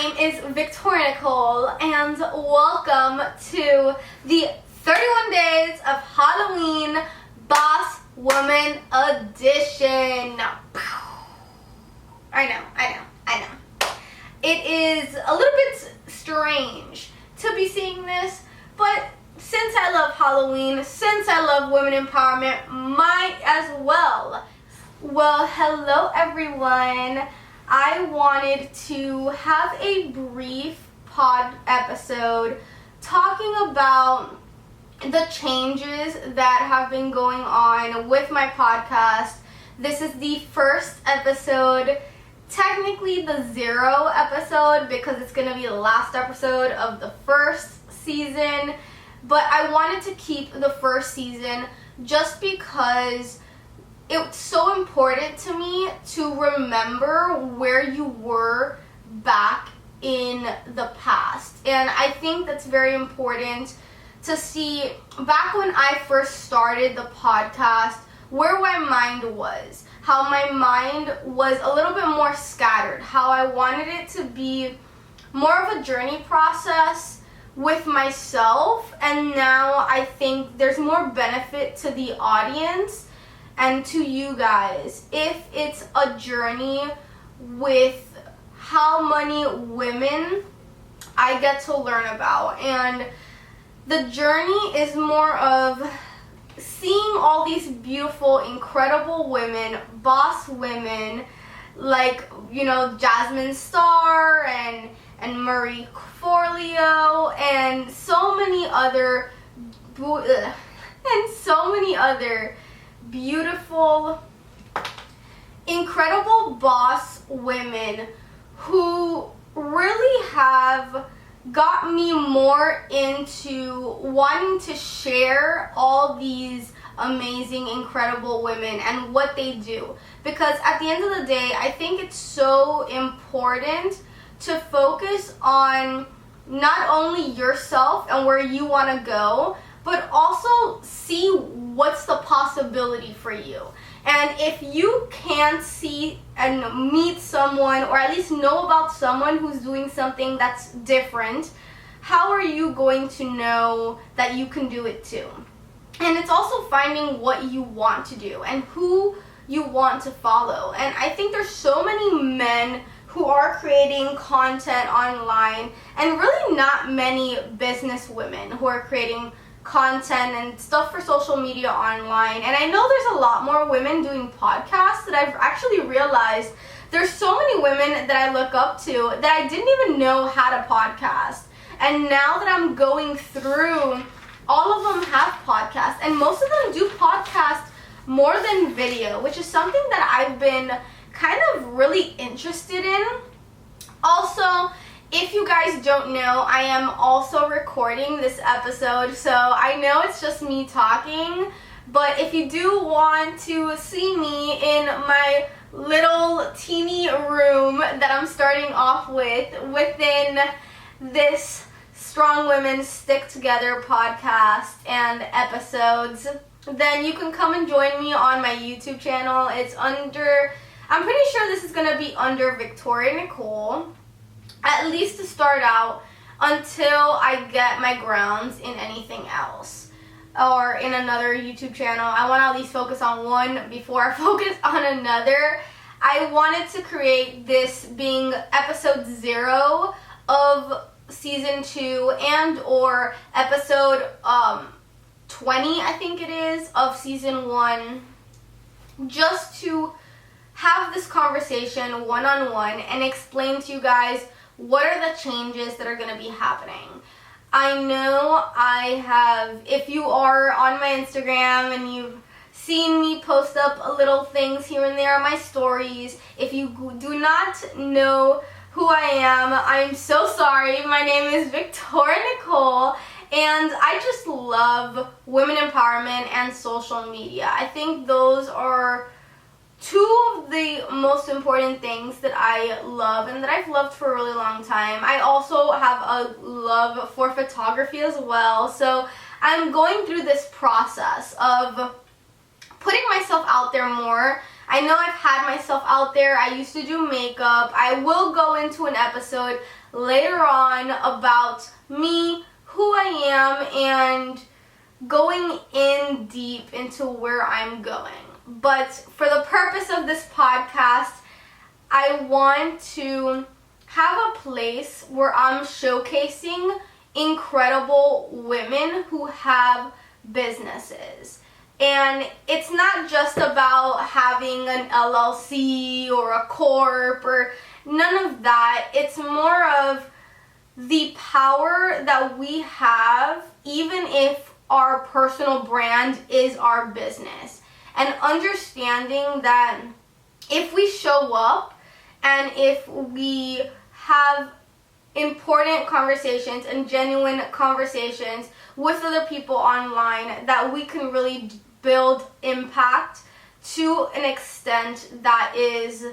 name is Victoria Nicole, and welcome to the 31 Days of Halloween Boss Woman Edition. I know. It is a little bit strange to be seeing this, but since I love Halloween, since I love women empowerment, might as well. Well, hello everyone. I wanted to have a brief pod episode talking about the changes that have been going on with my podcast. This is the first episode, technically the 0 episode, because it's going to be the last episode of the first season, but I wanted to keep the first season just because it's so important to me to remember where you were back in the past. And I think that's very important to see back when I first started the podcast, where my mind was, how my mind was a little bit more scattered, how I wanted it to be more of a journey process with myself. And now I think there's more benefit to the audience and to you guys if it's a journey with how many women I get to learn about. And the journey is more of seeing all these beautiful, incredible women, boss women, like, you know, Jasmine Star and Marie Forleo and so many other beautiful, incredible boss women who really have got me more into wanting to share all these amazing, incredible women and what they do. Because at the end of the day, I think it's so important to focus on not only yourself and where you want to go, but also see what's the possibility for you. And if you can't see and meet someone, or at least know about someone who's doing something that's different, how are you going to know that you can do it too? And it's also finding what you want to do and who you want to follow. And I think there's so many men who are creating content online, and really not many business women who are creating content and stuff for social media online. And I know there's a lot more women doing podcasts that I've actually realized there's so many women that I look up to that I didn't even know had a podcast. And now that I'm going through, all of them have podcasts, and most of them do podcasts more than video, which is something that I've been kind of really interested in. Also, if you guys don't know, I am also recording this episode, so I know it's just me talking, but if you do want to see me in my little teeny room that I'm starting off with within this Strong Women Stick Together podcast and episodes, then you can come and join me on my YouTube channel. It's under, I'm pretty sure this is going to be under Victoria Nicole, at least to start out, until I get my grounds in anything else or in another YouTube channel. I want to at least focus on one before I focus on another. I wanted to create this being episode 0 of season 2 and or episode 20, I think it is, of season 1, just to have this conversation one-on-one and explain to you guys what are the changes that are going to be happening. I know I have, if you are on my Instagram and you've seen me post up little things here and there on my stories, if you do not know who I am, I'm so sorry. My name is Victoria Nicole, and I just love women empowerment and social media. I think those are two of the most important things that I love and that I've loved for a really long time. I also have a love for photography as well, so I'm going through this process of putting myself out there more. I know I've had myself out there. I used to do makeup. I will go into an episode later on about me, who I am, and going in deep into where I'm going. But for the purpose of this podcast, I want to have a place where I'm showcasing incredible women who have businesses. And it's not just about having an LLC or a corp or none of that. It's more of the power that we have, even if our personal brand is our business. And understanding that if we show up and if we have important conversations and genuine conversations with other people online, that we can really build impact to an extent that is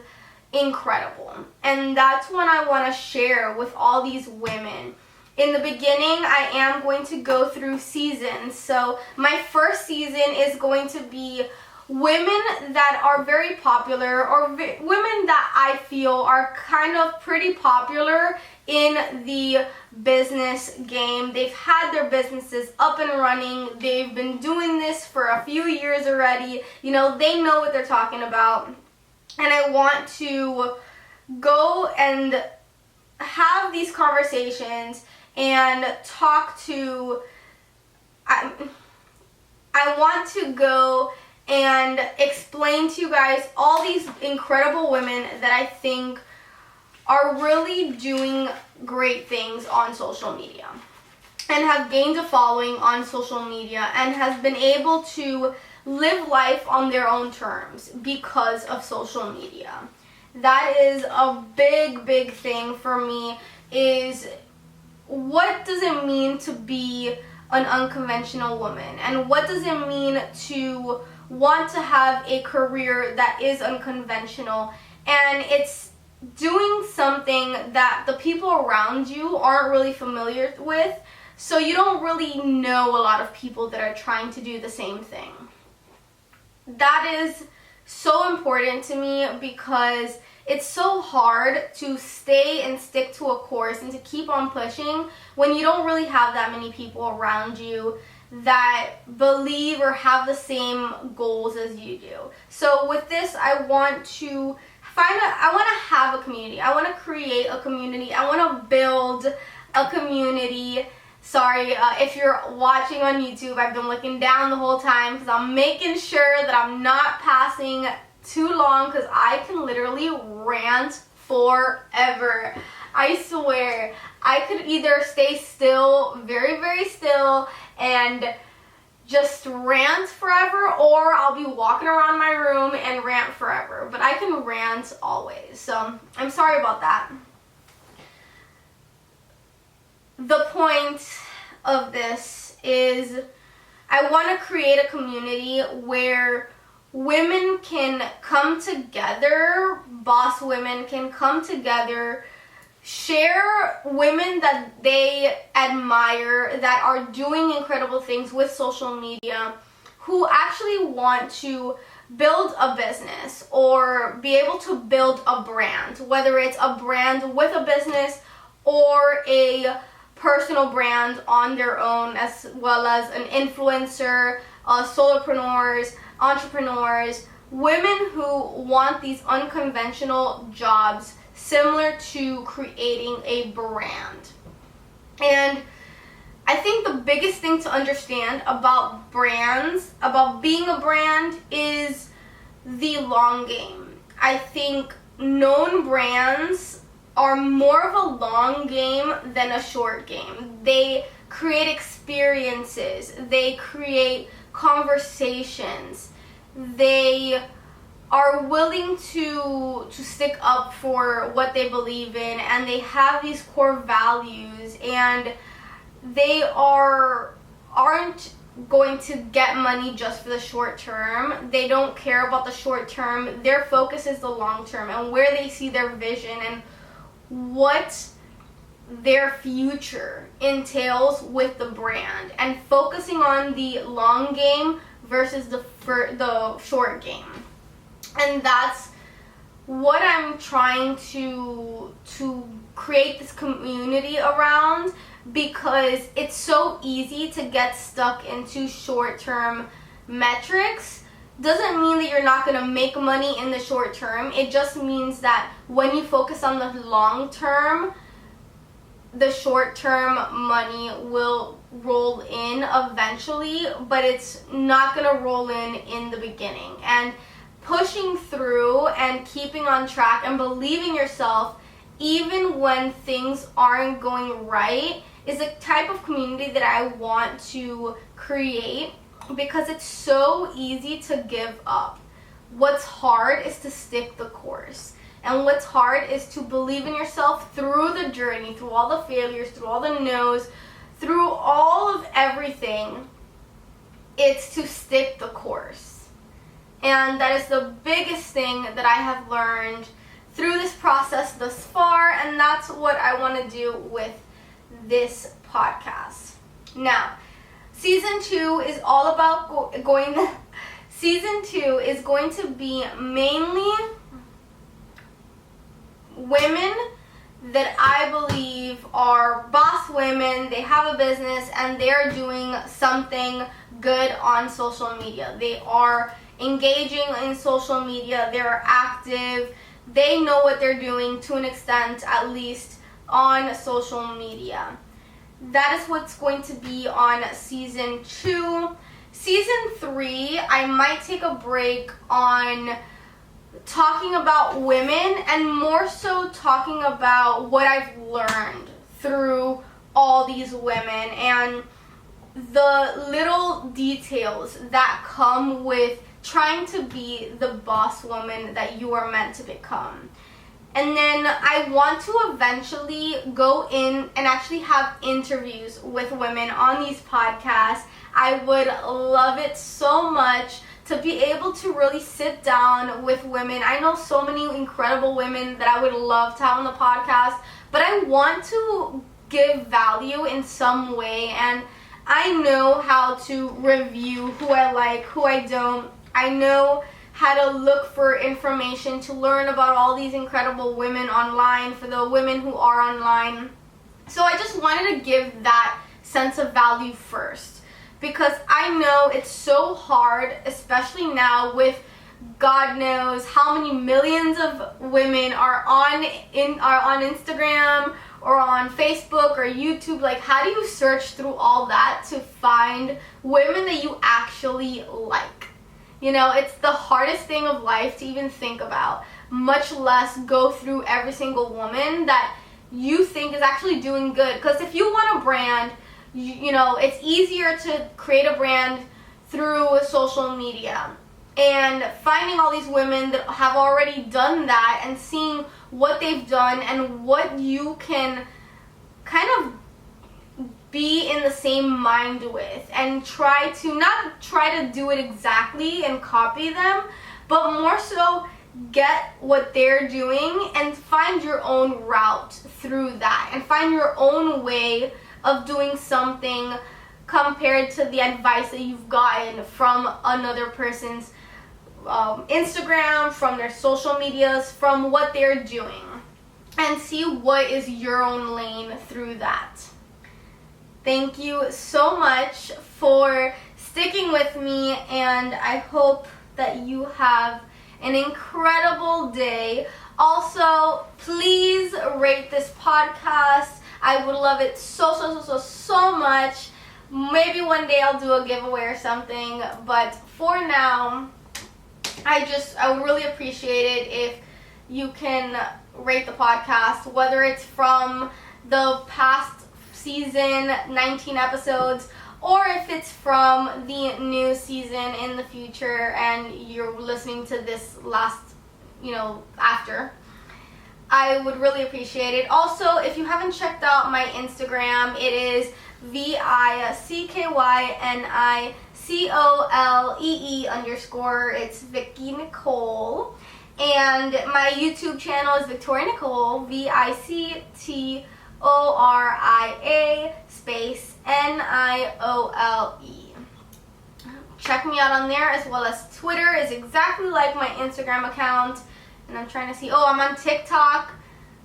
incredible. And that's what I want to share with all these women. In the beginning, I am going to go through seasons. So my first season is going to be women that are very popular, or women that I feel are kind of pretty popular in the business game. They've had their businesses up and running. They've been doing this for a few years already. You know, they know what they're talking about. And I want to go and have these conversations and talk to, I want to go and explain to you guys all these incredible women that I think are really doing great things on social media and have gained a following on social media and has been able to live life on their own terms because of social media. That is a big thing for me, is what does it mean to be an unconventional woman, and what does it mean to want to have a career that is unconventional. And it's doing something that the people around you aren't really familiar with, so you don't really know a lot of people that are trying to do the same thing. That is so important to me because it's so hard to stay and stick to a course and to keep on pushing when you don't really have that many people around you that believe or have the same goals as you do. So with this, I want to have a community. I want to create a community. I want to build a community. Sorry, if you're watching on YouTube, I've been looking down the whole time because I'm making sure that I'm not passing too long, because I can literally rant forever. I swear, I could either stay still, very still, and just rant forever, or I'll be walking around my room and rant forever. But I can rant always, so I'm sorry about that. The point of this is I want to create a community where women can come together, boss women can come together, share women that they admire that are doing incredible things with social media, who actually want to build a business or be able to build a brand, whether it's a brand with a business or a personal brand on their own, as well as an influencer, solopreneurs, entrepreneurs, women who want these unconventional jobs similar to creating a brand. And I think the biggest thing to understand about brands, about being a brand, is the long game. I think known brands are more of a long game than a short game. They create experiences, they create conversations, they are willing to stick up for what they believe in, and they have these core values, and they aren't going to get money just for the short term. They don't care about the short term. Their focus is the long term and where they see their vision and what their future entails with the brand, and focusing on the long game versus the short game. And that's what I'm trying to create this community around, because it's so easy to get stuck into short-term metrics. Doesn't mean that you're not going to make money in the short term. It just means that when you focus on the long term, the short term money will roll in eventually, but it's not going to roll in the beginning. And pushing through and keeping on track and believing yourself even when things aren't going right is a type of community that I want to create, because it's so easy to give up. What's hard is to stick the course. And what's hard is to believe in yourself through the journey, through all the failures, through all the no's, through all of everything. It's to stick the course. And that is the biggest thing that I have learned through this process thus far, and that's what I want to do with this podcast. Now, Season 2 is all about Season 2 is going to be mainly women that I believe are boss women. They have a business and they're doing something good on social media. They are engaging in social media. They're active. They know what they're doing to an extent, at least on social media. That is what's going to be on Season 2. Season 3, I might take a break on talking about women and more so talking about what I've learned through all these women and the little details that come with trying to be the boss woman that you are meant to become. And then I want to eventually go in and actually have interviews with women on these podcasts. I would love it so much to be able to really sit down with women. I know so many incredible women that I would love to have on the podcast, but I want to give value in some way, and I know how to review who I like, who I don't. I know how to look for information to learn about all these incredible women online, for the women who are online. So I just wanted to give that sense of value first, because I know it's so hard, especially now with God knows how many millions of women are on Instagram or on Facebook or YouTube. Like, how do you search through all that to find women that you actually like? You know, it's the hardest thing of life to even think about, much less go through every single woman that you think is actually doing good. Because if you want a brand, you know, it's easier to create a brand through social media. And finding all these women that have already done that and seeing what they've done and what you can kind of be in the same mind with, and not try to do it exactly and copy them, but more so get what they're doing and find your own route through that and find your own way of doing something compared to the advice that you've gotten from another person's Instagram, from their social medias, from what they're doing, and see what is your own lane through that. Thank you so much for sticking with me, and I hope that you have an incredible day. Also, please rate this podcast. I would love it so much. Maybe one day I'll do a giveaway or something, but for now, I would really appreciate it if you can rate the podcast, whether it's from the past season, 19 episodes, or if it's from the new season in the future and you're listening to this last, after. I would really appreciate it. Also, if you haven't checked out my Instagram, it is VICKYNICOLEE_. It's Vicky Nicole. And my YouTube channel is Victoria Nicole, VICTORIA _NIOLE. check me out on there, as well as Twitter is exactly like my Instagram account. And I'm trying to see, oh, I'm on TikTok.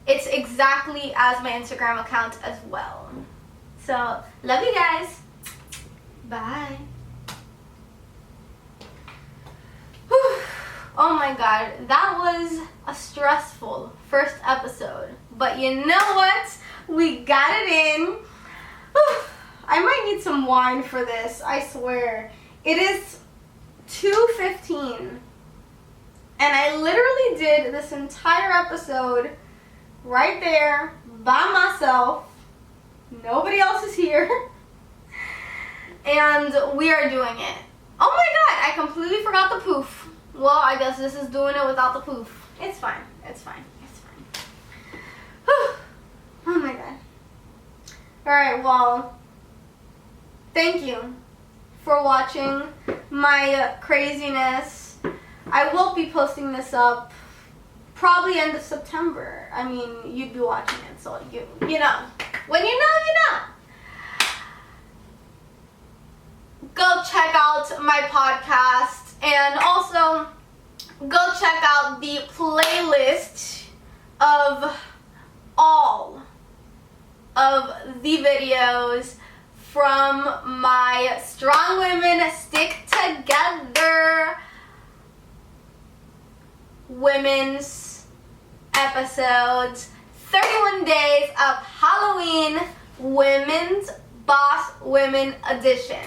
It's exactly as my Instagram account as well. So, love you guys. Bye. Whew. Oh my god, that was a stressful first episode. But you know what? We got it in. Whew. I might need some wine for this, I swear. It is 2:15. And I literally did this entire episode right there by myself. Nobody else is here. And we are doing it. Oh my god, I completely forgot the poof. Well, I guess this is doing it without the poof. It's fine. It's fine. It's fine. Whew. Oh my god. Alright, well, thank you for watching my craziness. I will be posting this up probably end of September. I mean, you'd be watching it, so you know. When you know, you know. Go check out my podcast, and also go check out the playlist of all of the videos from my Strong Women Stick Together women's episodes. 31 Days of Halloween Women's Boss Women Edition.